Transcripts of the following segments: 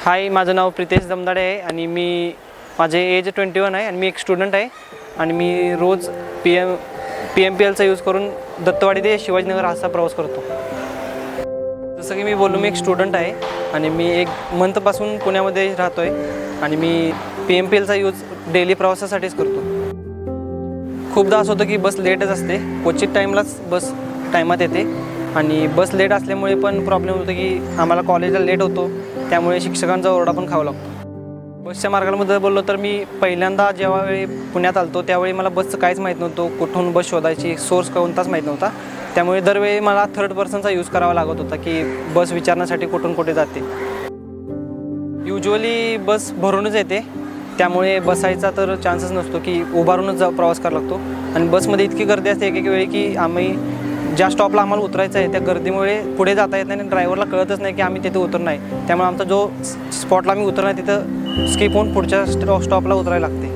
हाय, माझं नाव प्रितेश जमदाडे आहे आणि माझे एज 21 आहे आणि मी एक स्टुडंट आहे आणि मी रोज PMPLचा यूज करून दत्तवाडी ते शिवाजीनगर असा प्रवास करतो। जसं की मी बोललो, मी एक स्टुडंट आहे आणि मी एक मंथपासून पुण्यामध्ये राहतो आहे आणि मी PMPLचा यूज डेली प्रवासासाठीच करतो। खूपदा असं होतं की बस लेटच असते, क्वचित टाईमलाच बस टायमात येते आणि बस लेट असल्यामुळे पण प्रॉब्लेम होतो की आम्हाला कॉलेजला लेट होतो, त्यामुळे शिक्षकांचा ओरडा पण खावा लागतो। बसच्या मार्गामध्ये बोललो तर मी पहिल्यांदा जेव्हा पुण्यात आलतो त्यावेळी मला बसचं काहीच माहीत नव्हतं, कुठून बस शोधायची, सोर्स कोणताच माहीत नव्हता। त्यामुळे दरवेळी मला थर्ड पर्सनचा यूज करावा लागत होता की बस विचारण्यासाठी कुठून कुठे जाते। युजुअली बस भरूनच येते, त्यामुळे बसायचा तर चान्सच नसतो की उभारूनच प्रवास करावा लागतो आणि बसमध्ये इतकी गर्दी असते एक वेळी की आम्ही ज्या स्टॉपला आम्हाला उतरायचं आहे त्या गर्दीमुळे पुढे जाता येत नाही आणि ड्रायव्हरला कळतच नाही की आम्ही तिथे उतरणार आहे। त्यामुळे आमचा जो स्पॉटला आम्ही उतरणार तिथं स्किप होऊन पुढच्या स्टॉपला उतरायला लागते,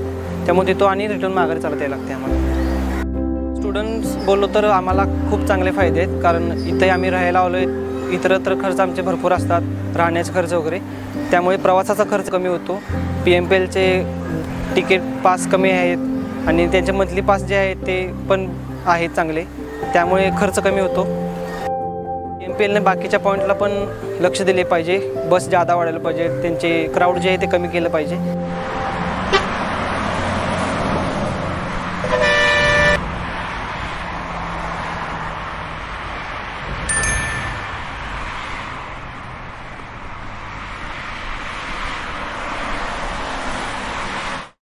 त्यामुळे तिथं आणि रिटर्न माघारी चालत यायला लागते आम्हाला। स्टुडंट्स बोललो तर आम्हाला खूप चांगले फायदे आहेत, कारण इथे आम्ही राहायला आलो आहे, इतरत्र खर्च आमचे भरपूर असतात, राहण्याचे खर्च वगैरे, त्यामुळे प्रवासाचा खर्च कमी होतो। PMPLचे तिकीट पास कमी आहेत आणि त्यांचे मंथली पास जे आहेत ते पण आहेत चांगले, त्यामुळे खर्च कमी होतो। PMPLने बाकीच्या पॉईंटला पण लक्ष दिले पाहिजे, बस जादा वाढायला पाहिजे, त्यांचे क्राऊड जे आहे ते कमी केलं पाहिजे।